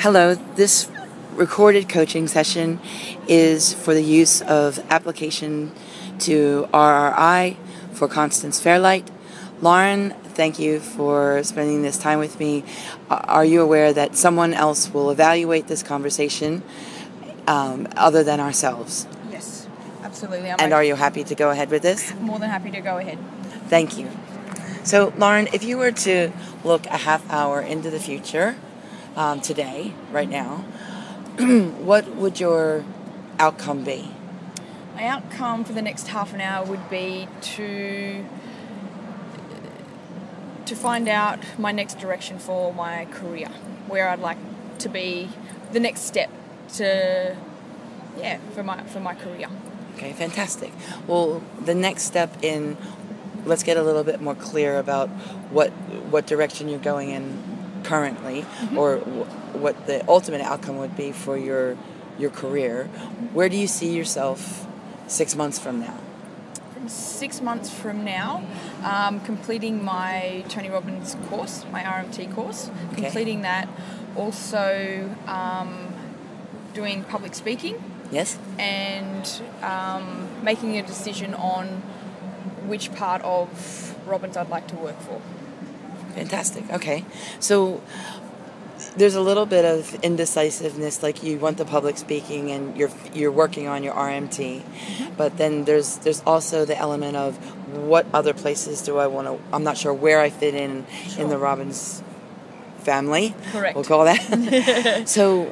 Hello, this recorded coaching session is for the use of application to RRI for Constance Fairleight. Lauren, thank you for spending this time with me. Are you aware that someone else will evaluate this conversation other than ourselves? Yes, absolutely. And are you happy to go ahead with this? More than happy to go ahead. Thank you. So, Lauren, if you were to look a half hour into the future, today, right now, what would your outcome be? My outcome for the next half an hour would be to find out my next direction for my career, where I'd like to be, the next step for my career. Okay, fantastic. Well, the next step in, let's get a little bit more clear about what direction you're going in currently, or what the ultimate outcome would be for your career. Where do you see yourself 6 months from now? From 6 months from now, completing my Tony Robbins course, my RMT course, completing that, also doing public speaking. Yes. And making a decision on which part of Robbins I'd like to work for. Fantastic. Okay. So there's a little bit of indecisiveness, like you want the public speaking and you're working on your RMT, but then there's also the element of what other places do I want to, I'm not sure where I fit in the Robbins family. Correct. We'll call that. So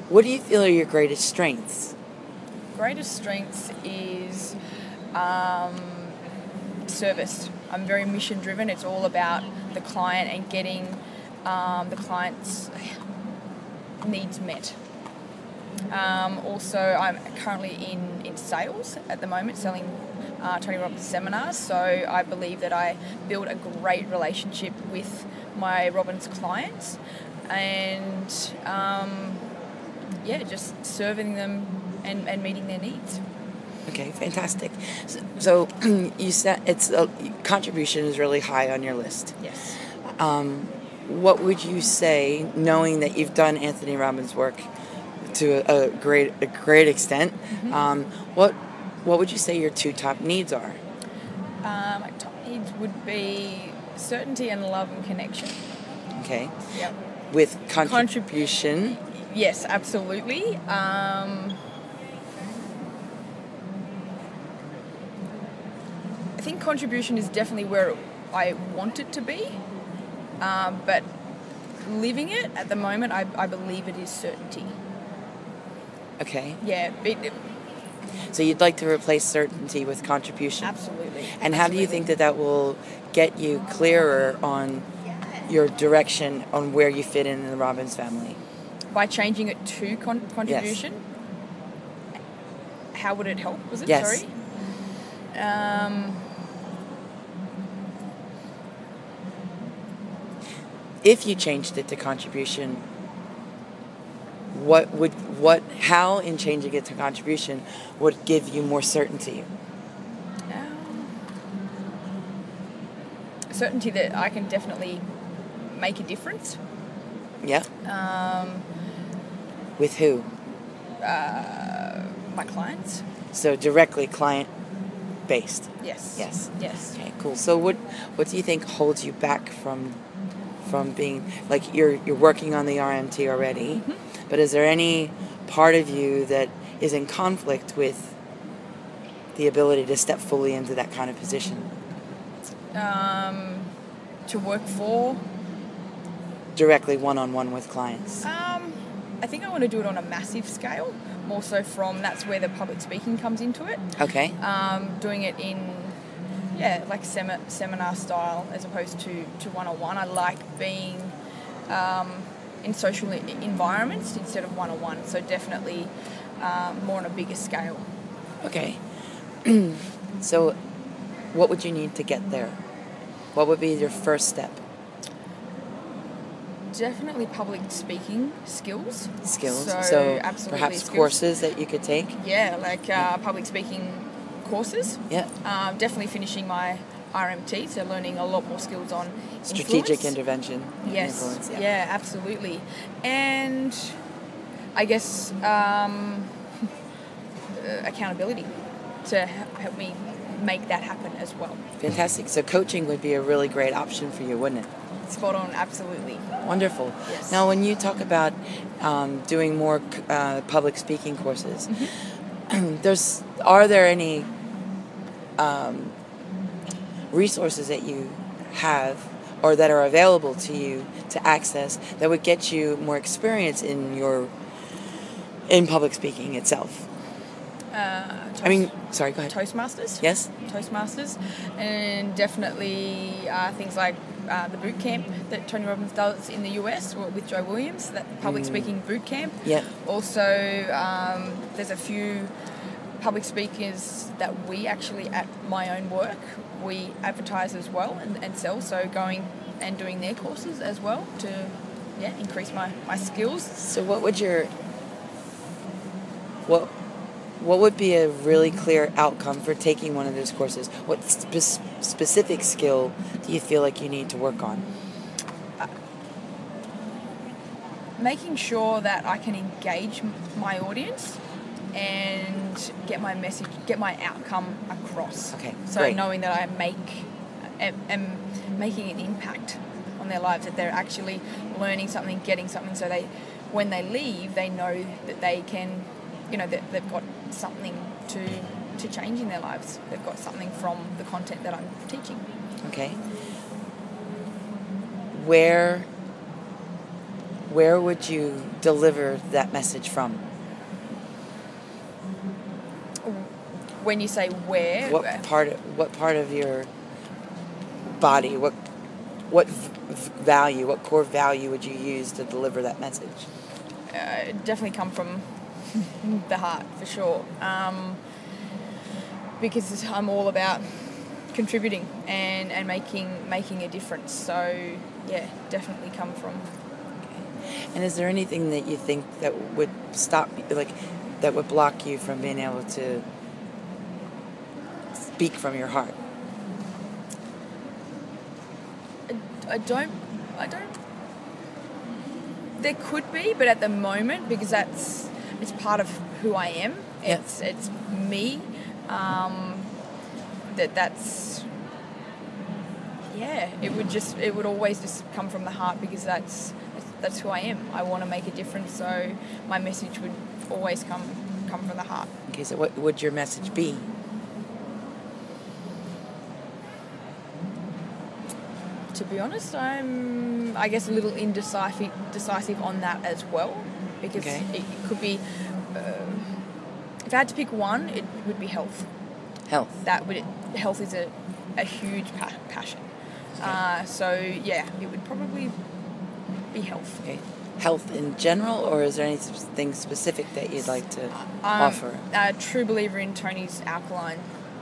what do you feel are your greatest strengths? Greatest strengths is service. I'm very mission driven. It's all about the client and getting the client's needs met. Also, I'm currently in sales at the moment, selling Tony Robbins seminars, so I believe that I build a great relationship with my Robbins clients and just serving them and meeting their needs. Okay, fantastic. So you said contribution is really high on your list. Yes. What would you say, knowing that you've done Anthony Robbins' work to a great extent? What would you say your two top needs are? My top needs would be certainty and love and connection. Okay. Yep. With contribution. Yes, absolutely. I think contribution is definitely where I want it to be, but living it at the moment, I believe it is certainty. Okay. Yeah. So you'd like to replace certainty with contribution? Absolutely. And how do you think that will get you clearer on your direction on where you fit in the Robbins family? By changing it to contribution? Yes. How would it help? Was it? Yes. Sorry? If you changed it to contribution, how in changing it to contribution would give you more certainty? Certainty that I can definitely make a difference. Yeah. With who? My clients. So directly client-based. Yes. Yes. Yes. Okay, cool. So what do you think holds you back from being, like, you're working on the RMT already, but is there any part of you that is in conflict with the ability to step fully into that kind of position? To work for? Directly one-on-one with clients. I think I want to do it on a massive scale, more so that's where the public speaking comes into it. Okay. Doing it in, like seminar style as opposed to one-on-one. I like being in social environments instead of one-on-one, so definitely more on a bigger scale. Okay. So what would you need to get there? What would be your first step? Definitely public speaking skills. So absolutely perhaps skills. Courses that you could take? Yeah, like public speaking courses. Yeah. Definitely finishing my RMT, so learning a lot more skills on Strategic influence. intervention. Yes, Influence, yeah, absolutely. And I guess accountability to help me make that happen as well. Fantastic. So coaching would be a really great option for you, wouldn't it? Spot on, absolutely. Wonderful. Yes. Now, when you talk about doing more public speaking courses, are there any resources that you have or that are available to you to access that would get you more experience in public speaking itself? Sorry, go ahead. Toastmasters. Yes? Toastmasters. And definitely things like the boot camp that Tony Robbins does in the US with Joe Williams, that public speaking boot camp. Yeah. Also, there's a few public speakers that we actually, at my own work, we advertise as well and sell, so going and doing their courses as well to increase my skills. So what would be a really clear outcome for taking one of those courses? What specific skill do you feel like you need to work on? Making sure that I can engage my audience and get my message, get my outcome across. Okay, so great. Knowing that I am making an impact on their lives, that they're actually learning something, getting something, so when they leave, they know that they can, that they've got something to change in their lives. They've got something from the content that I'm teaching. Okay. Where would you deliver that message from? When you say where, What part of your body, what value, what core value would you use to deliver that message? Definitely come from the heart, for sure. Because I'm all about contributing and making a difference. So yeah, definitely come from. Okay. And is there anything that you think that would stop, that would block you from being able to speak from your heart? I don't. There could be, but at the moment, because it's part of who I am. Yep. It's me. That's. Yeah, it would always just come from the heart, because that's who I am. I want to make a difference, so my message would always come from the heart. Okay, so what would your message be? To be honest, I'm, I guess, a little indecisive on that as well, because Okay. it could be. If I had to pick one, it would be health. Health. Health is a huge passion. Okay. So yeah, it would probably be health. Okay. Health in general, or is there anything specific that you'd like to offer? A true believer in Tony's alkaline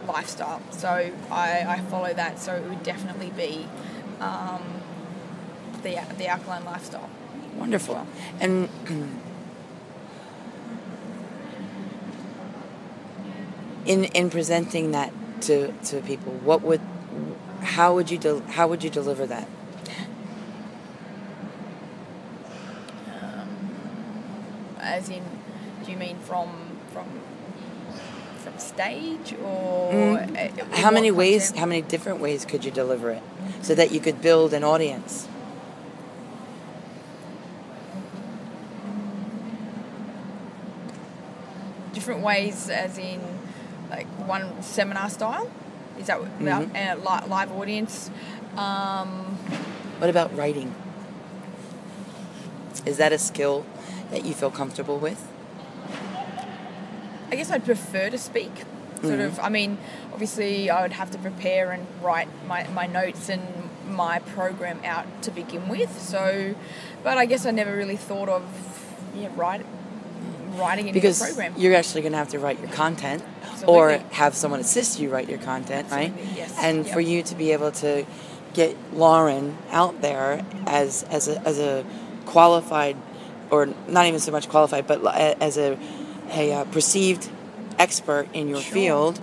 lifestyle, so I follow that. So it would definitely be the alkaline lifestyle. Wonderful. Well. And in presenting that to people, how would you deliver that? As in, do you mean from stage, or How many ways? How many different ways could you deliver it so that you could build an audience? Different ways, as in, like, one seminar style? Is that a live audience? What about writing? Is that a skill that you feel comfortable with? I guess I'd prefer to speak. Sort of, I mean, obviously I would have to prepare and write my notes and my program out to begin with. So, but I guess I never really thought of writing into the program. Because you're actually going to have to write your content. Absolutely. Or have someone assist you write your content, Absolutely, right? yes. And Yep. for you to be able to get Lauren out there as a qualified, or not even so much qualified, but as a perceived expert in your Sure. field,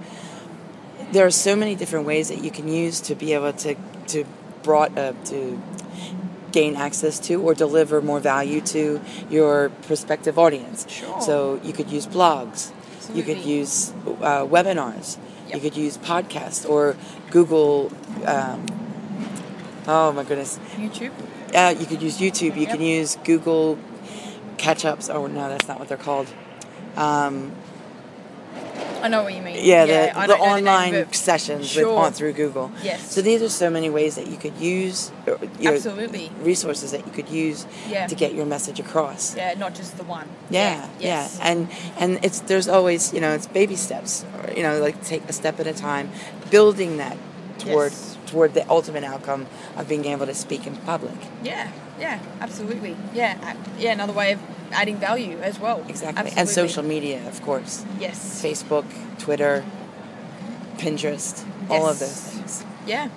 there are so many different ways that you can use to be able to to gain access to or deliver more value to your prospective audience. Sure. So you could use blogs, Absolutely. you could use webinars, Yep. you could use podcasts or Google. Oh my goodness. YouTube. You could use YouTube. You Yep. can use Google catch-ups. Oh no, that's not what they're called. I know what you mean. Yeah, I the don't know the online name, but sessions sure. through Google. Yes. So these are so many ways that you could use, Absolutely. resources that you could use Yeah. to get your message across. Yeah, not just the one. Yeah, Yes. and there's always it's baby steps, like take a step at a time, building that toward the ultimate outcome of being able to speak in public. Yeah, absolutely. Yeah, another way of adding value as well. Exactly, Absolutely. and social media, of course. Yes. Facebook, Twitter, Pinterest, all of those things. Yeah.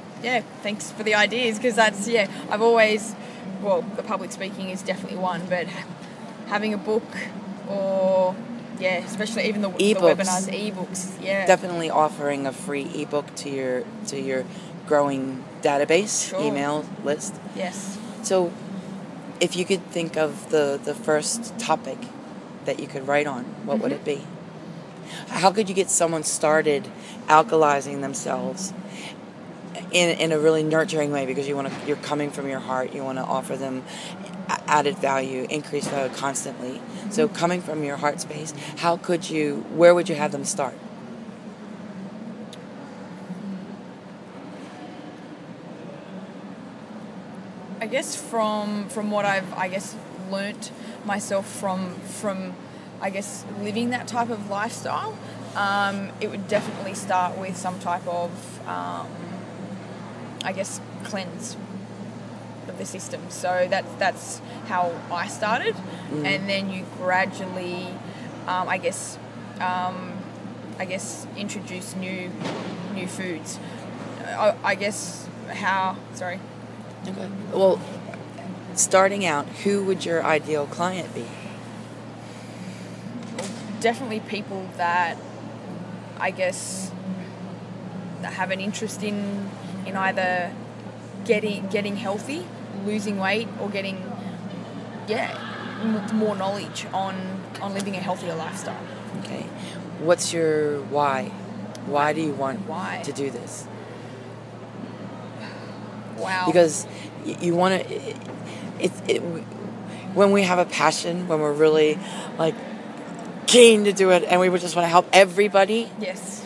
Thanks for the ideas, because that's, I've always, the public speaking is definitely one, but having a book or, especially even the webinars, ebooks, Definitely offering a free ebook to your growing database, Sure. email list. Yes. So if you could think of the first topic that you could write on, what would it be? How could you get someone started alkalizing themselves in a really nurturing way, because you're coming from your heart, you want to offer them added value, increased value constantly. So coming from your heart space, where would you have them start? I guess from what I've learnt myself from living that type of lifestyle, it would definitely start with some type of cleanse of the system. So that's how I started, and then you gradually introduce new foods. Okay. Well, starting out, who would your ideal client be? Definitely people that that have an interest in either getting healthy, losing weight, or getting more knowledge on living a healthier lifestyle. Okay. What's your why? Why do you want to do this? Wow. Because you want to. When we have a passion, when we're really keen to do it, and we would just want to help everybody. Yes.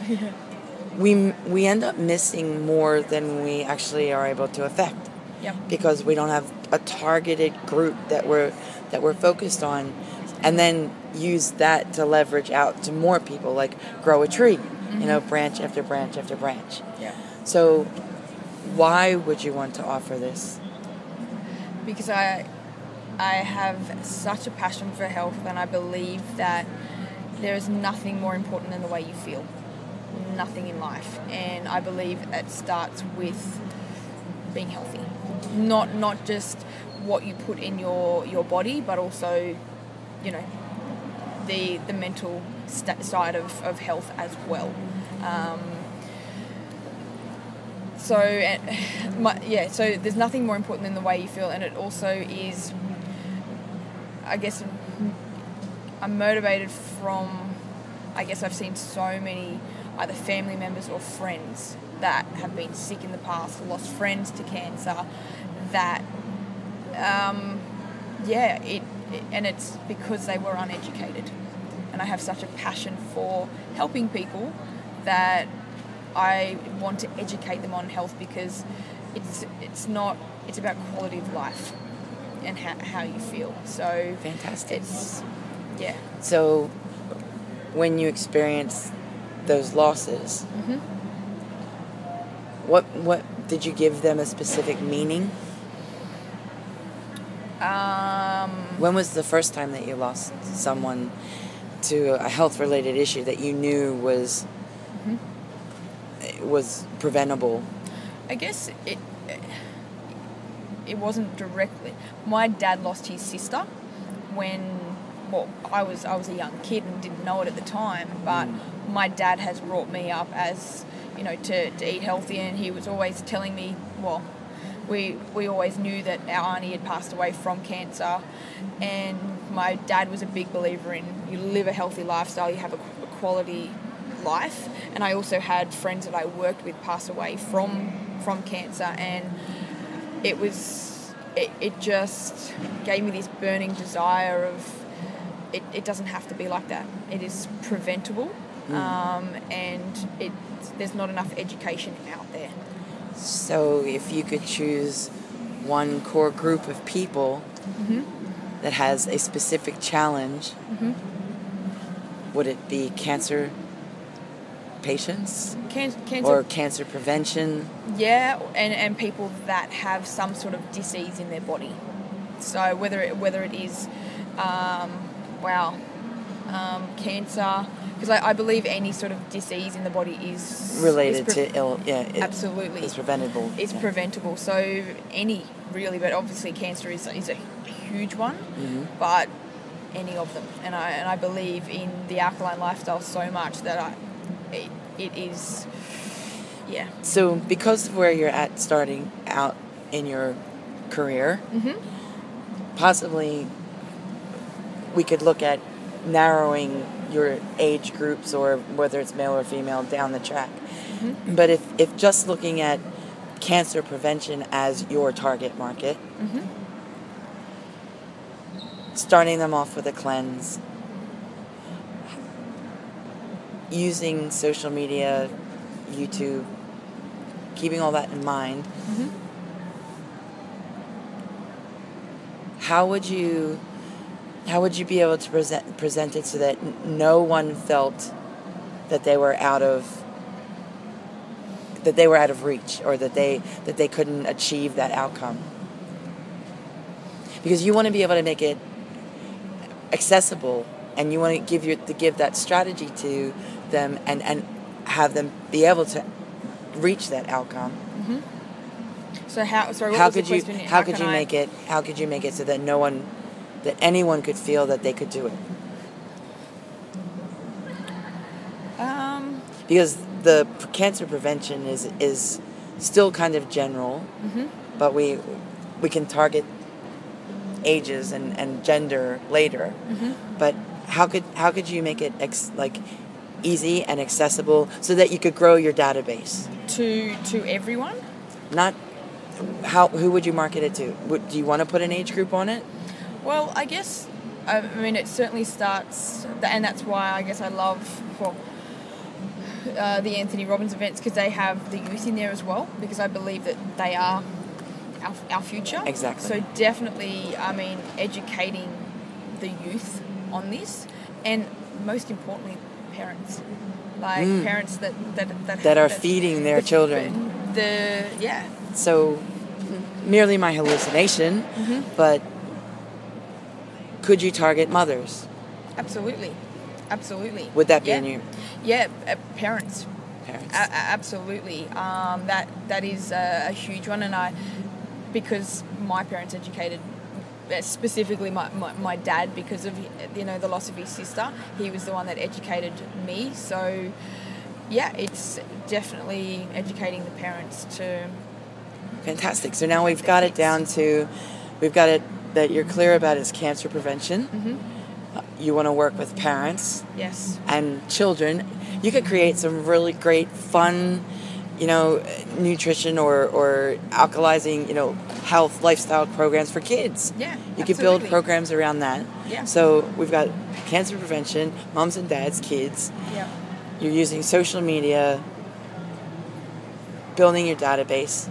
we end up missing more than we actually are able to affect. Yep. Because we don't have a targeted group that we're focused on, and then use that to leverage out to more people, like grow a tree, branch after branch after branch. Yeah. So why would you want to offer this? Because I have such a passion for health, and I believe that there is nothing more important than the way you feel. Nothing in life. And I believe it starts with being healthy. Not just what you put in your body, but also, the mental side of health as well. So there's nothing more important than the way you feel, and it also is, I'm motivated from, I've seen so many either family members or friends that have been sick in the past, lost friends to cancer, that, and it's because they were uneducated. And I have such a passion for helping people that I want to educate them on health, because it's about quality of life and how you feel. So fantastic. So when you experience those losses, what did you give them a specific meaning? When was the first time that you lost someone to a health-related issue that you knew was preventable? I guess it wasn't directly. My dad lost his sister when I was a young kid and didn't know it at the time, but my dad has brought me up as to eat healthy, and he was always telling me, well, we always knew that our auntie had passed away from cancer, and my dad was a big believer in you live a healthy lifestyle, you have a quality life. And I also had friends that I worked with pass away from cancer, and it just gave me this burning desire of it doesn't have to be like that. It is preventable, and there's not enough education out there. So if you could choose one core group of people that has a specific challenge, would it be cancer patients? Cancer, or cancer prevention? Yeah, and people that have some sort of disease in their body. So whether it is cancer, because I believe any sort of disease in the body is related to absolutely, it's preventable. It's preventable. So any really, but obviously cancer is a huge one. But any of them, and I believe in the alkaline lifestyle so much that it is, yeah. So because of where you're at starting out in your career, possibly we could look at narrowing your age groups, or whether it's male or female, down the track. But if just looking at cancer prevention as your target market, starting them off with a cleanse, using social media, YouTube, keeping all that in mind, how would you be able to present it so that no one felt that they were out of reach, or that they couldn't achieve that outcome? Because you want to be able to make it accessible, and you want to give that strategy to them, and have them be able to reach that outcome. So how could you make it so that anyone could feel that they could do it? Because the cancer prevention is still kind of general, but we can target ages and gender later. But how could you make it easy and accessible so that you could grow your database to everyone? Who would you market it to? Do you want to put an age group on it? Well, I guess, it certainly starts, and that's why I guess I love the Anthony Robbins events, because they have the youth in there as well, because I believe that they are our future. Exactly. So definitely, educating the youth on this, and most importantly, parents. Parents that are feeding their children. So, merely my hallucination, but could you target mothers? Absolutely. Would that be in you? Yeah, parents. Absolutely. That is a huge one, and because my parents educated, specifically my dad, because of the loss of his sister, he was the one that educated me. So yeah, it's definitely educating the parents to. Fantastic. So now we've got it that you're clear about is cancer prevention. You want to work with parents. Yes. And children. You could create some really great, fun, nutrition or alkalizing, health, lifestyle programs for kids. Yeah, you could build programs around that. Yeah. So we've got cancer prevention, moms and dads, kids. Yeah. You're using social media, building your database,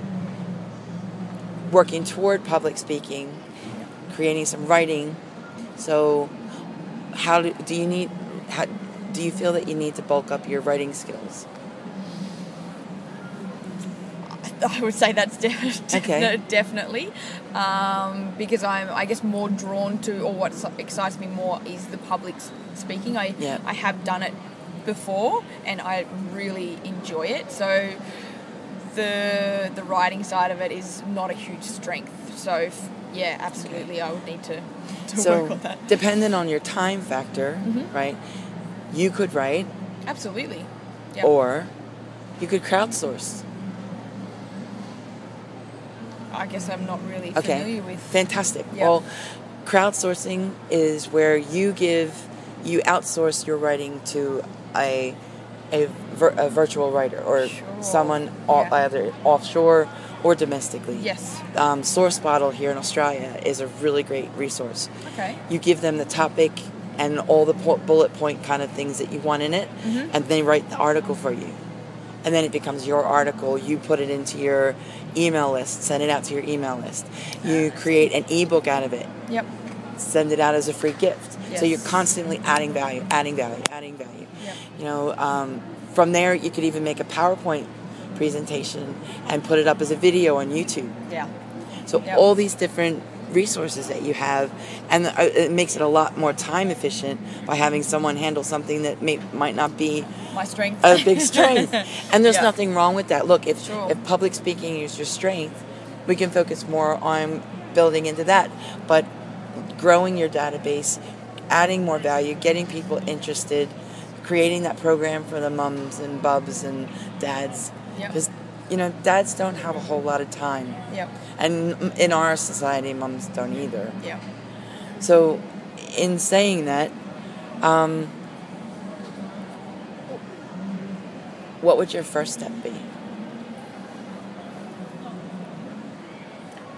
working toward public speaking, creating some writing. So do you feel that you need to bulk up your writing skills? I would say that's definitely, because I'm, I guess, more drawn to, or what excites me more is the public speaking. I have done it before, and I really enjoy it. So the writing side of it is not a huge strength. So yeah, absolutely, I would need to work on that. Dependent on your time factor, right? You could write. Absolutely. Yep. Or You could crowdsource. I guess I'm not really familiar with. Fantastic. Yep. Well, crowdsourcing is where you outsource your writing to a virtual writer or someone either offshore or domestically. Yes. Source Bottle here in Australia is a really great resource. Okay. You give them the topic and all the bullet point kind of things that you want in it, and they write the article for you. And then it becomes your article. You put it into your email list, send it out to your email list. You create an ebook out of it. Yep. Send it out as a free gift. Yes. So you're constantly adding value, adding value, adding value. Yep. You know, from there you could even make a PowerPoint presentation and put it up as a video on YouTube. Yeah. So all these different resources that you have, and it makes it a lot more time efficient by having someone handle something that might not be my strength, a big strength. And there's Yeah. nothing wrong with that. Look, if Sure. if public speaking is your strength, we can focus more on building into that. But growing your database, adding more value, getting people interested, creating that program for the mums and bubs and dads. Because, you know, dads don't have a whole lot of time. Yep. And in our society, mums don't either. Yeah. So, in saying that, what would your first step be?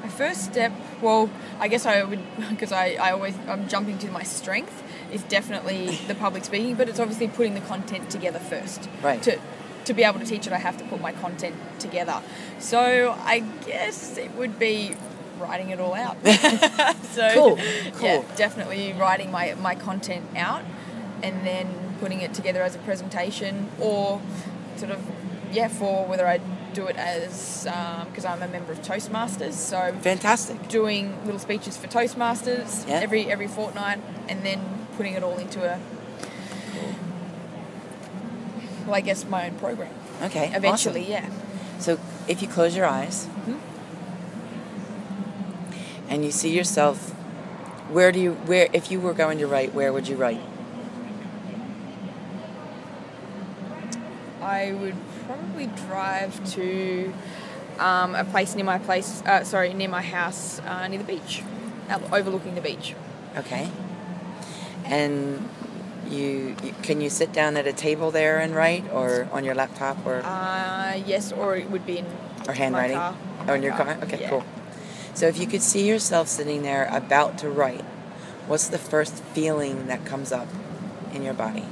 My first step, well, I guess I would, because I'm jumping to my strength, is definitely the public speaking, but it's obviously putting the content together first. Right. To be able to teach it, I have to put my content together. So I guess it would be writing it all out. So, cool. Yeah, definitely writing my content out and then putting it together as a presentation, or sort of, for whether I do it as, because I'm a member of Toastmasters, so Fantastic. doing little speeches for Toastmasters every fortnight, and then putting it all into I guess my own program. Okay. Eventually, awesome. yeah. So if you close your eyes and you see yourself, if you were going to write, where would you write? I would probably drive to a place near my house, near the beach, overlooking the beach. Okay. And can you sit down at a table there and write, or on your laptop, or yes, or it would be in handwriting, my car. or in your car? Okay, yeah. Cool. So if you could see yourself sitting there about to write, what's the first feeling that comes up in your body?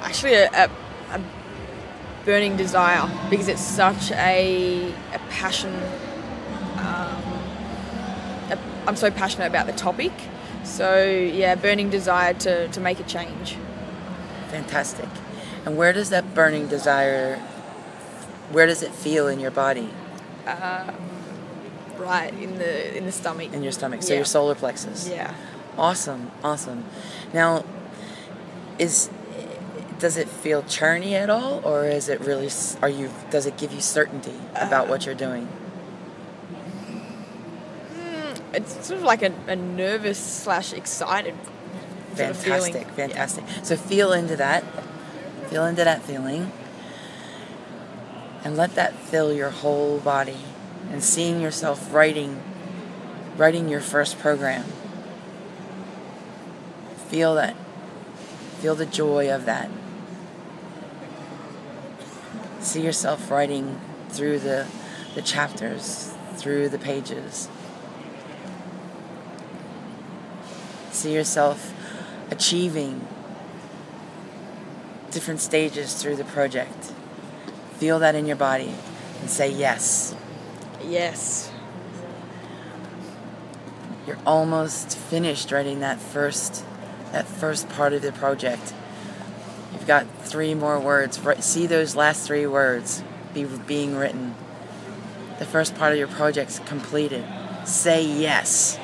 Actually, a burning desire, because it's such a passion. I'm so passionate about the topic. So, yeah, burning desire to make a change. Fantastic. And where does that burning desire, where does it feel in your body? Right, in the stomach. In your stomach, so your solar plexus. Yeah. Awesome. Now, does it feel churny at all, or is it really, does it give you certainty about what you're doing? It's sort of like a nervous / excited sort of feeling. Fantastic. Yeah. So feel into that feeling, and let that fill your whole body, and seeing yourself writing your first program. Feel that. Feel the joy of that. See yourself writing through the chapters, through the pages. See yourself achieving different stages through the project. Feel that in your body and say yes. Yes. You're almost finished writing that first part of the project. You've got 3 more words. See those last 3 words being written. The first part of your project's completed. Say yes.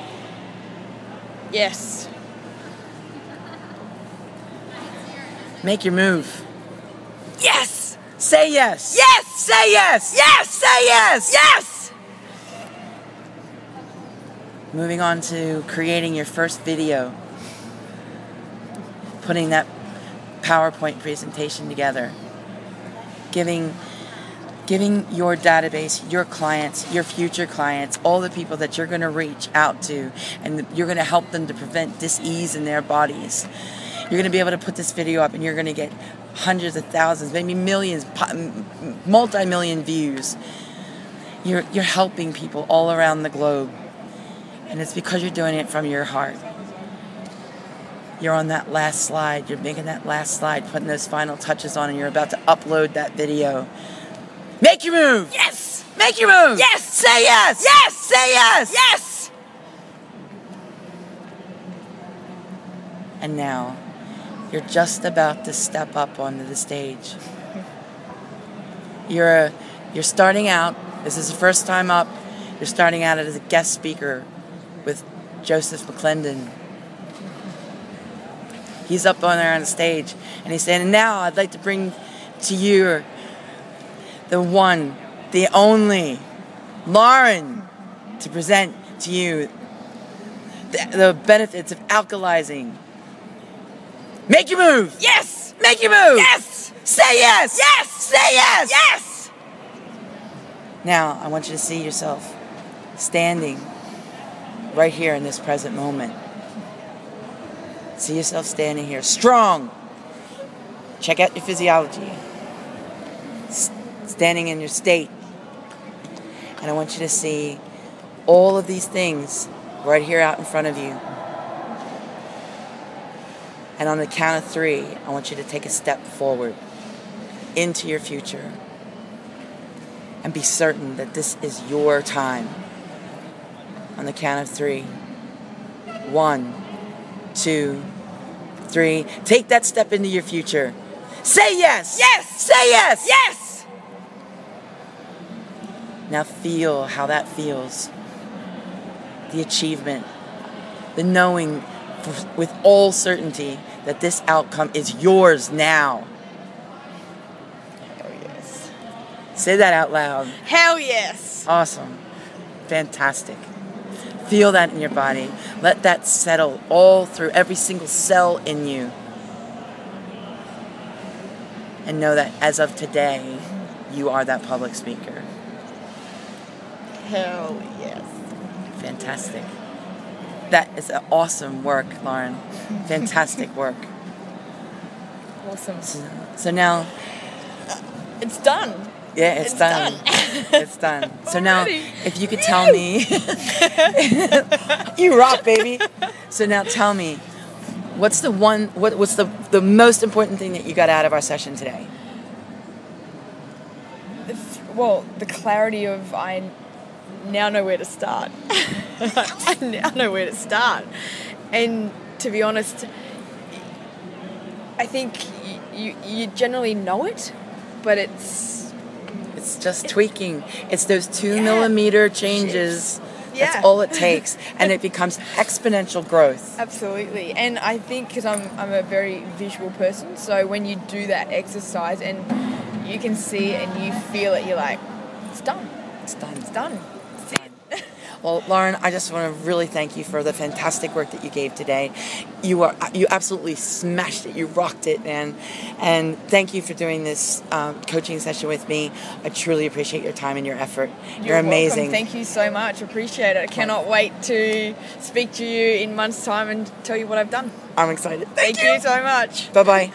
Yes. Make your move. Yes! Say yes! Yes! Say yes! Yes! Say yes! Yes! Moving on to creating your first video. Putting that PowerPoint presentation together, giving your database, your clients, your future clients, all the people that you're going to reach out to, and you're going to help them to prevent dis-ease in their bodies. You're going to be able to put this video up and you're going to get hundreds of thousands, maybe millions, multi-million views. You're helping people all around the globe. And it's because you're doing it from your heart. You're on that last slide. You're making that last slide, putting those final touches on, and you're about to upload that video. Make your move! Yes! Make your move! Yes! Say yes! Yes! Say yes! Yes! And now, you're just about to step up onto the stage. You're starting out. This is the first time up. You're starting out as a guest speaker with Joseph McClendon. He's up on there on the stage, and he's saying, and now I'd like to bring to you the one, the only, Lauren, to present to you the benefits of alkalizing. Make your move! Yes! Make your move! Yes! Say yes! Yes! Say yes! Yes! Now, I want you to see yourself standing right here in this present moment. See yourself standing here, strong. Check out your physiology. Standing in your state. And I want you to see all of these things right here out in front of you. And on the count of 3, I want you to take a step forward into your future. And be certain that this is your time. On the count of 3. 1, 2, 3. Take that step into your future. Say yes! Yes! Say yes! Yes! Now feel how that feels. The achievement. The knowing with all certainty that this outcome is yours now. Hell yes. Say that out loud. Hell yes. Awesome. Fantastic. Feel that in your body. Let that settle all through every single cell in you. And know that as of today, you are that public speaker. Hell yes. Fantastic. That is awesome work, Lauren. Fantastic work. Awesome. So now... It's done. Yeah, it's done. It's done. So now, if you could tell me... You rock, baby. So now tell me, what's the most important thing that you got out of our session today? Well, the clarity of I now know where to start. I now know where to start. And to be honest, I think you generally know it, but it's just tweaking. It's those 2 millimeter changes. Yeah. That's all it takes, and it becomes exponential growth. Absolutely. And I think because I'm a very visual person, so when you do that exercise and you can see it and you feel it, you're like, it's done. It's done. It's done. That's it. Well, Lauren, I just want to really thank you for the fantastic work that you gave today. You absolutely smashed it. You rocked it, man. And thank you for doing this coaching session with me. I truly appreciate your time and your effort. You're amazing. Welcome. Thank you so much. Appreciate it. I cannot wait to speak to you in months' time and tell you what I've done. I'm excited. Thank you so much. Bye-bye.